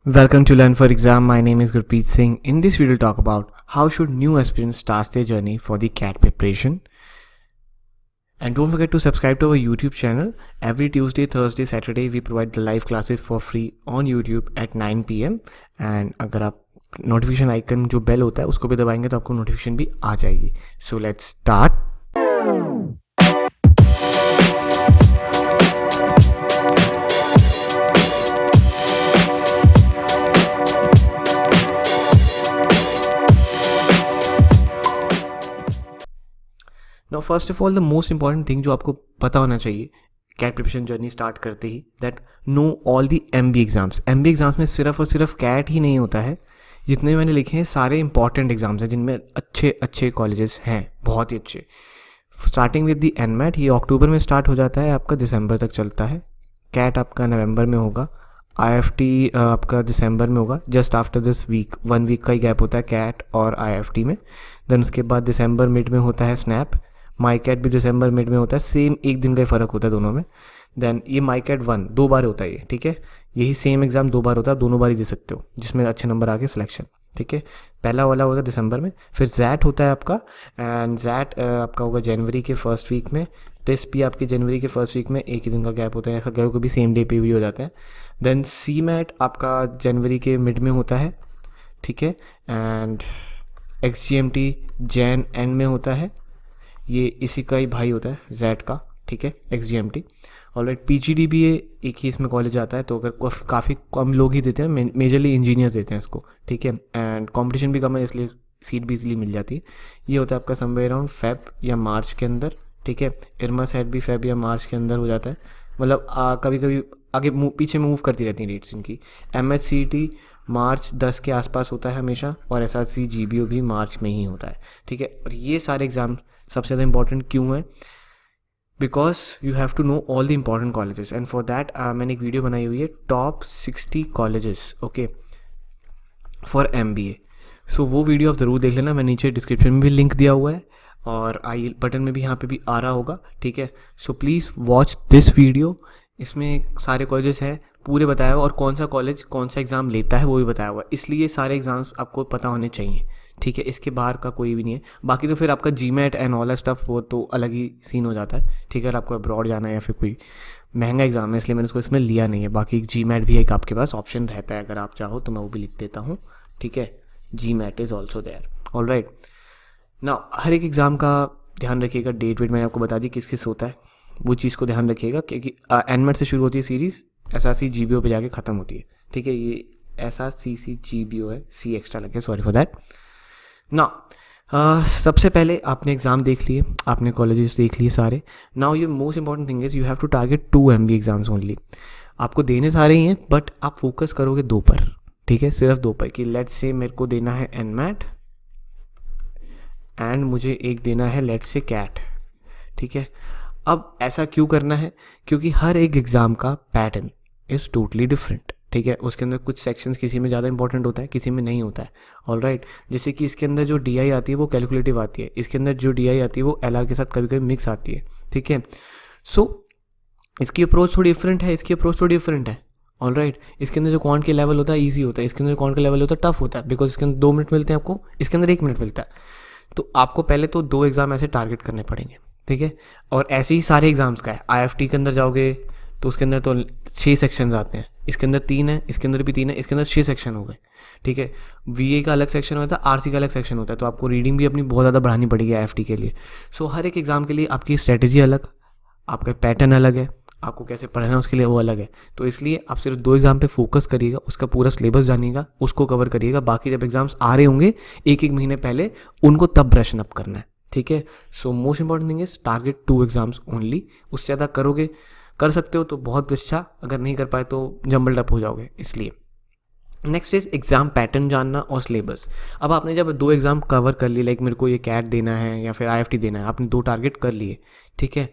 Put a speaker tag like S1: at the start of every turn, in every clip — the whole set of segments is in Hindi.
S1: Welcome to Learn for Exam. My name is Gurpreet Singh. In this video, we'll talk about how should new aspirants start their journey for the CAT preparation. And don't forget to subscribe to our YouTube channel. Every Tuesday, Thursday, Saturday, we provide the live classes for free on YouTube at 9 PM. And अगर आप नोटिफिकेशन आइकन जो बेल होता है उसको भी दबाएंगे तो आपको नोटिफिकेशन भी आ जाएगी. So let's start. Now first of all the most important thing जो आपको पता होना चाहिए कैट प्रिपरेशन जर्नी स्टार्ट करते ही, that know all the MB exams. MB exams में सिर्फ और सिर्फ कैट ही नहीं होता है. जितने मैंने लिखे हैं सारे इंपॉर्टेंट एग्जाम्स हैं जिनमें अच्छे अच्छे कॉलेजेस हैं, बहुत ही अच्छे. स्टार्टिंग विद दी NMAT, ये अक्टूबर में स्टार्ट हो जाता है, आपका दिसंबर तक चलता है. कैट आपका नवंबर में होगा. IFT आपका दिसंबर में होगा. Just after this week 1 week का ही गैप होता है कैट और IFT में. देन उसके बाद दिसंबर मिड में होता है स्नैप. माई कैट भी दिसंबर मिड में होता है. सेम एक दिन का फ़र्क होता है दोनों में. देन ये माई कैट 1 2 बार होता है ये, ठीक है. यही सेम एग्जाम 2 बार होता है, आप दोनों बार ही दे सकते हो जिसमें अच्छे नंबर आ गए सिलेक्शन, ठीक है. पहला वाला होगा दिसंबर में. फिर जैट होता है आपका, एंड जैट आपका होगा जनवरी के फर्स्ट वीक में. टेस्ट भी आपके जनवरी के फर्स्ट वीक में, एक ही दिन का गैप होता है, ऐसा कभी कभी सेम डे पे भी हो जाता है. देन CMAT आपका जनवरी के मिड में होता है, ठीक है. एंड XGMT जैन एंड में होता है. ये इसी का ही भाई होता है जैट का, ठीक है, XGMT. ऑलराइट, PGD भी ये एक ही इसमें कॉलेज आता है, तो अगर काफ़ी कम लोग ही देते हैं, मेजरली इंजीनियर्स देते हैं इसको, ठीक है. एंड कंपटीशन भी कम है इसलिए सीट भी इजीली मिल जाती है. ये होता है आपका समवेयर अराउंड फेब या मार्च के अंदर, ठीक है. इरमा सेट भी फेब या मार्च के अंदर हो जाता है. मतलब कभी कभी आगे पीछे मूव करती रहती हैं डेट्स इनकी. MHCT मार्च 10 के आसपास होता है हमेशा, और SRC GBO भी मार्च में ही होता है, ठीक है. और ये सारे एग्ज़ाम सबसे ज़्यादा इंपॉर्टेंट क्यों है? Because you have to know all the important colleges, and for that मैंने एक वीडियो बनाई हुई है top 60 colleges, okay, for MBA. So वो वीडियो आप ज़रूर देख लेना. मैं नीचे डिस्क्रिप्शन में भी लिंक दिया हुआ है और आई बटन में भी यहाँ पे भी आ रहा होगा, ठीक है. So please watch this video. इसमें सारे कॉलेजेस हैं पूरे बताया हुआ, और कौन सा कॉलेज कौन सा एग्ज़ाम लेता है वो भी बताया हुआ है. इसलिए सारे एग्ज़ाम्स आपको पता होने चाहिए, ठीक है. इसके बाहर का कोई भी नहीं है. बाकी तो फिर आपका GMAT एंड ऑल स्टफ वो तो अलग ही सीन हो जाता है, ठीक है. अगर आपको अब्रॉड जाना है या फिर कोई महंगा एग्जाम है, इसलिए मैंने उसको इसमें लिया नहीं है. बाकी GMAT भी एक आपके पास ऑप्शन रहता है, अगर आप चाहो तो मैं वो भी लिख देता हूँ, ठीक है. GMAT is also there. Alright, ना हर एक एग्ज़ाम का ध्यान रखिएगा. डेट वेट मैंने आपको बता दी किस किस होता है, वो चीज़ को ध्यान रखिएगा, क्योंकि NMAT से शुरू होती है सीरीज़, SRC GBO पे जाके ख़त्म होती है, ठीक है. ये SRCC GBO है, C एक्स्ट्रा लगे, सॉरी फॉर दैट. ना सबसे पहले आपने एग्ज़ाम देख लिए, आपने कॉलेजेस देख लिए सारे. नाउ ये most important thing is you have to target 2 MB exams only. आपको देने सारे ही हैं, बट आप फोकस करोगे 2 पर, ठीक है, सिर्फ 2 पर. कि लेट्स से मेरे को देना है NMAT एंड मुझे एक देना है लेट्स से कैट, ठीक है. अब ऐसा क्यों करना है? क्योंकि हर एक एग्ज़ाम का पैटर्न इज़ टोटली डिफरेंट, ठीक है. उसके अंदर कुछ सेक्शंस किसी में ज़्यादा इंपॉर्टेंट होता है, किसी में नहीं होता है. ऑलराइट, जैसे कि इसके अंदर जो DI आती है वो कैलकुलेटिव आती है, इसके अंदर जो DI आती है वो LR के साथ कभी कभी मिक्स आती है, ठीक है. सो इसकी अप्रोच थोड़ी डिफरेंट है, इसकी अप्रोच थोड़ी डिफरेंट है. ऑलराइट, इसके अंदर जो क्वांट के लेवल होता है ईजी होता है, इसके अंदर क्वांट का लेवल होता है टफ होता है, बिकॉज इसके अंदर 2 मिनट मिलते हैं आपको, इसके अंदर 1 मिनट मिलता है. तो आपको पहले तो 2 एग्ज़ाम ऐसे टारगेट करने पड़ेंगे, ठीक है. और ऐसे ही सारे एग्जाम्स का है. IFT के अंदर जाओगे तो उसके अंदर तो 6 सेक्शन आते हैं, इसके अंदर 3 है, इसके अंदर भी 3 है, इसके अंदर 6 सेक्शन हो गए, ठीक है. VA का अलग सेक्शन होता है, RC का अलग सेक्शन होता है, तो आपको रीडिंग भी अपनी बहुत ज़्यादा बढ़ानी पड़ेगी IFT के लिए. सो हर एक एग्ज़ाम के लिए आपकी स्ट्रेटजी अलग, आपका पैटर्न अलग है, आपको कैसे पढ़ना है उसके लिए वो अलग है. तो इसलिए आप सिर्फ 2 एग्ज़ाम पे फोकस करिएगा, उसका पूरा सिलेबस जानिएगा, उसको कवर करिएगा. बाकी जब एग्ज़ाम्स आ रहे होंगे 1-1 महीने पहले, उनको तब ब्रशन अप करना है, ठीक है. So most important thing is target 2 exams only. उससे ज़्यादा करोगे, कर सकते हो तो बहुत अच्छा, अगर नहीं कर पाए तो जम्बल्ड अप हो जाओगे. इसलिए नेक्स्ट इज एग्ज़ाम पैटर्न जानना और सिलेबस. अब आपने जब 2 एग्ज़ाम कवर कर लिए, लाइक मेरे को ये कैट देना है या फिर IFT देना है, आपने 2 टारगेट कर लिए, ठीक है.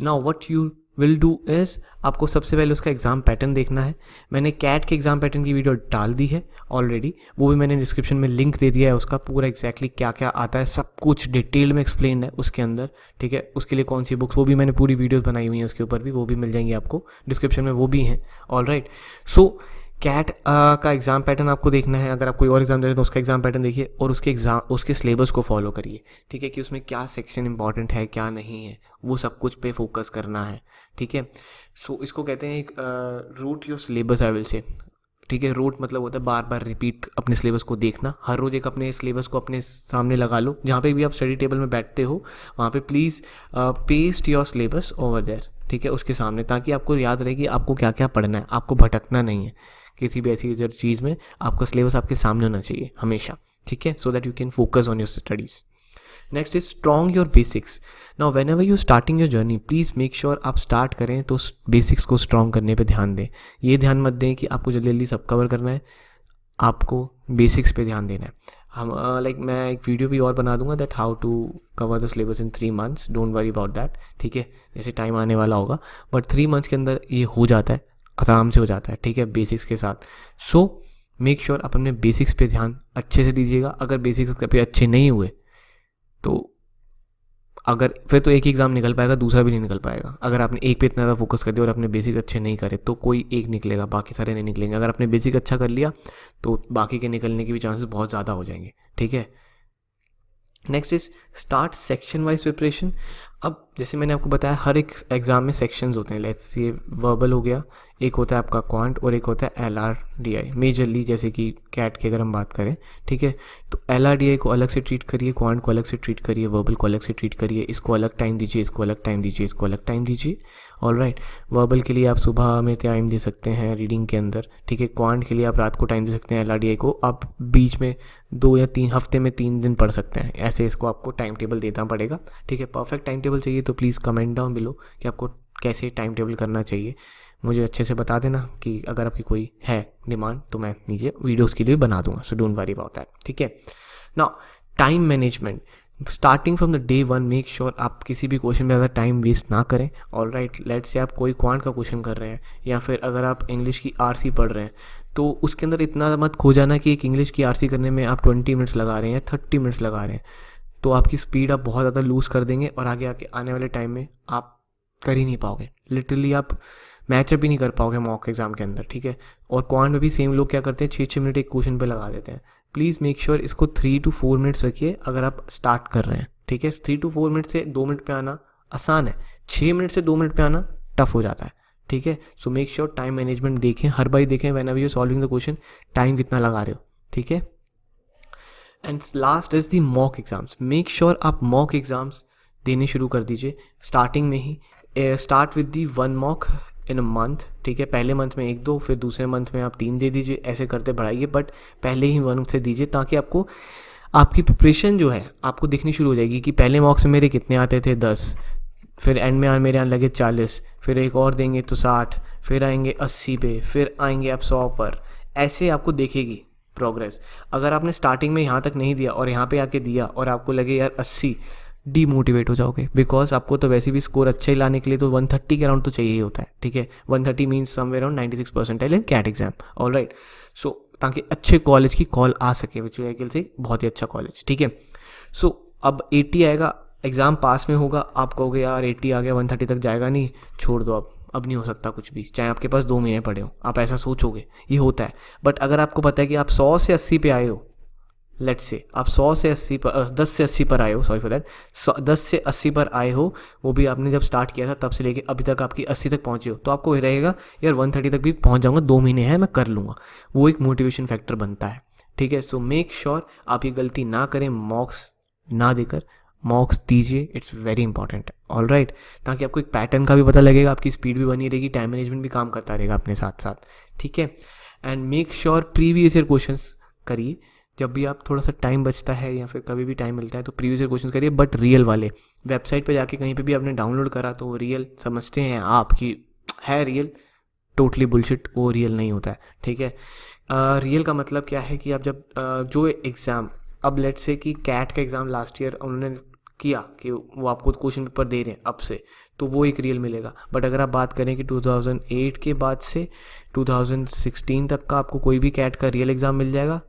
S1: Now what you will do is, आपको सबसे पहले उसका एग्ज़ाम पैटर्न देखना है. मैंने कैट के एग्ज़ाम पैटर्न की वीडियो डाल दी है ऑलरेडी, वो भी मैंने डिस्क्रिप्शन में लिंक दे दिया है उसका. पूरा एग्जैक्टली क्या क्या आता है सब कुछ डिटेल में एक्सप्लेन है उसके अंदर, ठीक है. उसके लिए कौन सी बुक्स, वो भी मैंने पूरी वीडियोस बनाई हुई हैं उसके ऊपर भी, वो भी मिल जाएंगी आपको डिस्क्रिप्शन में, वो भी हैं. ऑलराइट, सो कैट का एग्ज़ाम पैटर्न आपको देखना है। अगर आप कोई और एग्ज़ाम दे रहे हैं तो उसका एग्ज़ाम पैटर्न देखिए और उसके सिलेबस को फॉलो करिए, ठीक है, कि उसमें क्या सेक्शन इंपॉर्टेंट है क्या नहीं है, वो सब कुछ पे फोकस करना है, ठीक है। सो इसको कहते हैं एक rote your syllabus I will say, ठीक है। रूट मतलब होता है बार बार रिपीट अपने सिलेबस को देखना, हर रोज़ एक अपने सिलेबस को अपने सामने लगा लो, जहाँ पे भी आप स्टडी टेबल में बैठते हो वहाँ पे please paste your syllabus over there, ठीक है, उसके सामने, ताकि आपको याद रहे कि आपको क्या क्या पढ़ना है, आपको भटकना नहीं है किसी भी ऐसी चीज़ में। आपका सिलेबस आपके सामने होना चाहिए हमेशा, ठीक है, so that you can focus on your studies. Next is strong your basics. Now when ever you starting your journey please make sure आप स्टार्ट करें तो बेसिक्स को स्ट्रॉन्ग करने पे ध्यान दें। ये ध्यान मत दें कि आपको जल्दी जल्दी सब कवर करना है, आपको बेसिक्स पे ध्यान देना है। हम मैं एक वीडियो भी और बना दूंगा that how to cover the syllabus in 3 months, don't worry about that, ठीक है, जैसे टाइम आने वाला होगा, बट 3 months के अंदर ये हो जाता है, आराम से हो जाता है, ठीक है, बेसिक्स के साथ। सो मेक श्योर आप अपने बेसिक्स पे ध्यान अच्छे से दीजिएगा। अगर बेसिक्स पे अच्छे नहीं हुए तो अगर फिर तो एक ही एग्ज़ाम निकल पाएगा, दूसरा भी नहीं निकल पाएगा। अगर आपने एक पे इतना ज़्यादा फोकस कर दिया और अपने बेसिक अच्छे नहीं करे तो कोई एक निकलेगा, बाकी सारे नहीं निकलेंगे। अगर आपने बेसिक अच्छा कर लिया तो बाकी के निकलने के भी चांसेस बहुत ज़्यादा हो जाएंगे, ठीक है। Next is start section wise preparation. अब जैसे मैंने आपको बताया हर एक एग्ज़ाम में सेक्शंस होते हैं। लेट्स ये वर्बल हो गया, एक होता है आपका क्वांट और एक होता है LRDI मेजरली, जैसे कि कैट की अगर हम बात करें, ठीक है। तो LRDI को अलग से ट्रीट करिए, क्वांट को अलग से ट्रीट करिए, वर्बल को अलग से ट्रीट करिए, इसको अलग टाइम दीजिए, इसको अलग टाइम दीजिए, इसको अलग टाइम दीजिए। ऑलराइट, वर्बल के लिए आप सुबह में टाइम दे सकते हैं रीडिंग के अंदर, ठीक है। क्वांट के लिए आप रात को टाइम दे सकते हैं, LRDI को आप बीच में 2 या 3 हफ्ते में 3 दिन पढ़ सकते हैं। ऐसे इसको आपको टाइम टेबल देना पड़ेगा, ठीक है। परफेक्ट टाइम टेबल चाहिए तो प्लीज़ कमेंट डाउन बिलो कि आपको कैसे टाइम टेबल करना चाहिए, मुझे अच्छे से बता देना कि अगर आपकी कोई है डिमांड तो मैं नीचे वीडियोस के लिए बना दूंगा, so don't worry about that, ठीक है। Now time management, starting from the day 1 make sure आप किसी भी क्वेश्चन में ज़्यादा टाइम वेस्ट ना करें। ऑलराइट, लेट्स से आप कोई क्वांट का क्वेश्चन कर रहे हैं या फिर अगर आप इंग्लिश की RC पढ़ रहे हैं तो उसके अंदर इतना मत खो जाना कि एक इंग्लिश की RC करने में आप 20 मिनट्स लगा रहे हैं या 30 मिनट्स लगा रहे हैं, तो आपकी स्पीड आप बहुत ज़्यादा लूज़ कर देंगे और आगे आने वाले टाइम में आप कर ही नहीं पाओगे, लिटरली आप मैचअप ही नहीं कर पाओगे मॉक एग्जाम के अंदर, ठीक है। और क्वांट में भी सेम लोग क्या करते हैं, 6-6 मिनट एक क्वेश्चन पे लगा देते हैं। प्लीज़ मेक श्योर इसको 3 to 4 मिनट्स रखिए अगर आप स्टार्ट कर रहे हैं, ठीक है। 3 to 4 मिनट से 2 मिनट पे आना आसान है, 6 मिनट से 2 मिनट पे आना टफ हो जाता है, ठीक है। So make sure time management देखें, हर बार देखें whenever you solving the question time कितना लगा रहे हो, ठीक है। And last is the mock exams. Make sure आप मॉक एग्जाम्स देने शुरू कर दीजिए स्टार्टिंग में ही। Start with the 1 mock in a month, ठीक है। पहले मंथ में 1-2, फिर दूसरे मंथ में आप 3 दे दीजिए, ऐसे करते बढ़ाइए, बट पहले ही 1 से दीजिए ताकि आपको आपकी प्रिपरेशन जो है आपको दिखनी शुरू हो जाएगी कि पहले मॉक से मेरे कितने आते थे 10, फिर एंड में मेरे आने लगे 40, फिर एक और देंगे तो 60, फिर आएंगे 80 पे, फिर आएंगे आप 100 पर। ऐसे आपको देखेगी प्रोग्रेस। अगर आपने स्टार्टिंग में यहाँ तक नहीं दिया और यहाँ पे आके दिया और आपको लगे यार 80, डीमोटिवेट हो जाओगे, बिकॉज आपको तो वैसे भी स्कोर अच्छा ही लाने के लिए तो 130 के अराउंड तो चाहिए ही होता है, ठीक है। 130 means somewhere around 96 percentile in CAT exam, alright. So ताकि अच्छे कॉलेज की कॉल आ सके, विच व्हीकल से बहुत ही अच्छा कॉलेज, ठीक है। सो अब 80 आएगा, एग्ज़ाम पास में होगा, आप कहोगे यार 80 आ गया 130 तक जाएगा नहीं, छोड़ दो अब नहीं हो सकता कुछ भी, चाहे आपके पास 2 महीने पड़े हो, आप ऐसा सोचोगे, ये होता है। बट अगर आपको पता है कि आप 100 से 80 पे आए हो, लेट्स से आप 100 से 80 पर 10 से 80 पर आए हो, सॉरी फॉर दैट, 10 से 80 पर आए हो, वो भी आपने जब स्टार्ट किया था तब से लेके अभी तक आपकी 80 तक पहुँचे हो, तो आपको ये रहेगा यार 130 तक भी पहुँच जाऊँगा, 2 महीने हैं मैं कर लूँगा, वो एक मोटिवेशन फैक्टर बनता है, ठीक है। सो मेक श्योर आप ये गलती ना करें, मॉक्स ना देकर मॉक्स दीजिए, इट्स वेरी इंपॉर्टेंट, ऑलराइट, ताकि आपको एक पैटर्न का भी पता लगेगा, आपकी स्पीड भी बनी रहेगी, टाइम मैनेजमेंट भी काम करता रहेगा अपने साथ साथ, ठीक है। And make sure previous year questions करिए, जब भी आप थोड़ा सा टाइम बचता है या फिर कभी भी टाइम मिलता है तो प्रीवियस ईयर क्वेश्चन करिए, बट रियल वाले। वेबसाइट पे जाके कहीं पे भी आपने डाउनलोड करा तो वो रियल समझते हैं आप कि है रियल, टोटली बुलशिट, वो रियल नहीं होता है, ठीक है। रियल का मतलब क्या है कि आप जब जो एग्ज़ाम, अब लेट्स से कि कैट का एग्ज़ाम लास्ट ईयर उन्होंने किया कि वो आपको क्वेश्चन पेपर दे रहे हैं अब से, तो वो एक रियल मिलेगा। बट अगर आप बात करें कि 2008 के बाद से 2016 तक का आपको कोई भी कैट का रियल एग्ज़ाम मिल जाएगा,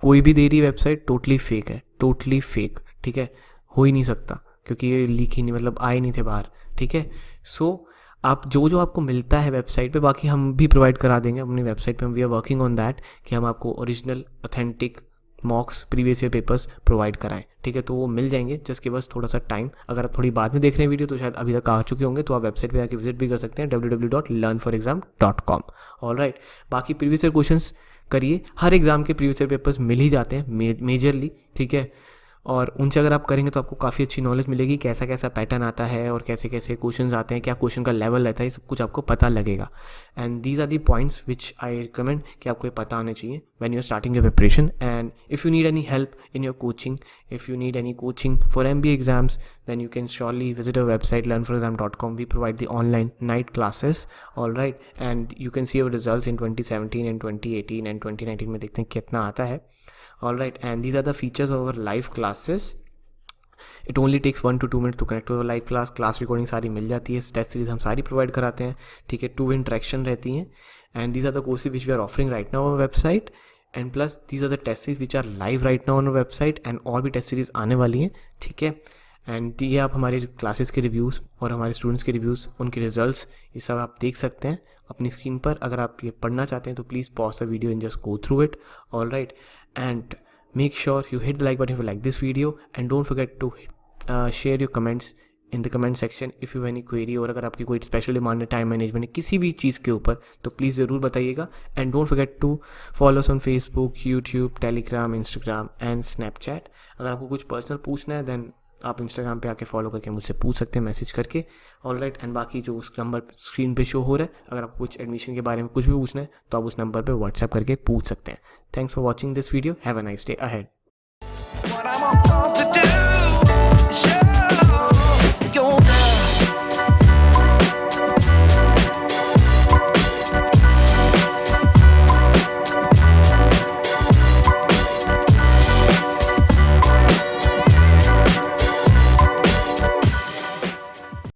S1: कोई भी दे रही वेबसाइट टोटली फेक है, टोटली फेक, ठीक है, हो ही नहीं सकता क्योंकि ये लीक ही नहीं, मतलब आए नहीं थे बाहर, ठीक है। सो आप जो आपको मिलता है वेबसाइट पे, बाकी हम भी प्रोवाइड करा देंगे अपनी वेबसाइट पे, we are working on that कि हम आपको original authentic mocks previous year papers provide कराएं, ठीक है। तो वो मिल जाएंगे, जस्ट गिव अस थोड़ा सा टाइम। अगर आप थोड़ी बाद में देख रहे हैं वीडियो तो शायद अभी तक आ चुके होंगे, तो आप वेबसाइट पे आके विजिट भी कर सकते हैं www.learnforexam.com। ऑलराइट, बाकी प्रीवियस ईयर क्वेश्चंस करिए, हर एग्जाम के प्रीवियस ईयर पेपर्स मिल ही जाते हैं मेजरली, ठीक है। और उनसे अगर आप करेंगे तो आपको काफ़ी अच्छी नॉलेज मिलेगी, कैसा कैसा पैटर्न आता है और कैसे कैसे क्वेश्चंस आते हैं, क्या क्वेश्चन का लेवल रहता है, ये सब कुछ आपको पता लगेगा। And these are the points which I recommend कि आपको ये पता होने चाहिए when you are starting your preparation. And if you need any help in your coaching, if you need any coaching for MBA exams, then you can surely visit our website learnforexam.com. We provide the online night classes, all right, and you can see our results in 2017 and 2018 and 2019 में देखते हैं कितना आता है, all right। And these are the features of our live classes. It only takes 1 to 2 minutes to connect to our live class recording सारी मिल जाती है, टेस्ट सीरीज हम सारी प्रोवाइड कराते हैं, ठीक है, 2 इंटरेक्शन रहती हैं। And these are the courses which we are offering right now on our website, and plus these are the test series which are live right now on our website, and और भी टेस्ट सीरीज आने वाली हैं, ठीक है। एंड ये आप हमारे क्लासेस के रिव्यूज़ और हमारे स्टूडेंट्स के रिव्यूज़, उनके रिजल्ट्स, ये सब आप देख सकते हैं अपनी स्क्रीन पर। अगर आप ये पढ़ना चाहते हैं तो please pause the video and just go through it, all right. And make sure you hit the like button if you like this video, and don't forget to share your comments in the comment section if you have any query, और अगर आपकी कोई स्पेशल डिमांड है टाइम मैनेजमेंट किसी भी चीज़ के ऊपर तो प्लीज़ ज़रूर बताइएगा। And don't forget to follow us on Facebook, YouTube, Telegram, Instagram and Snapchat. अगर आपको कुछ पर्सनल पूछना है देन आप इंस्टाग्राम पे आके फॉलो करके मुझसे पूछ सकते हैं मैसेज करके, ऑलराइट। एंड बाकी जो उस नंबर स्क्रीन पे शो हो रहा है, अगर आपको कुछ एडमिशन के बारे में कुछ भी पूछना है तो आप उस नंबर पे व्हाट्सएप करके पूछ सकते हैं। Thanks for watching this video, have a nice day ahead.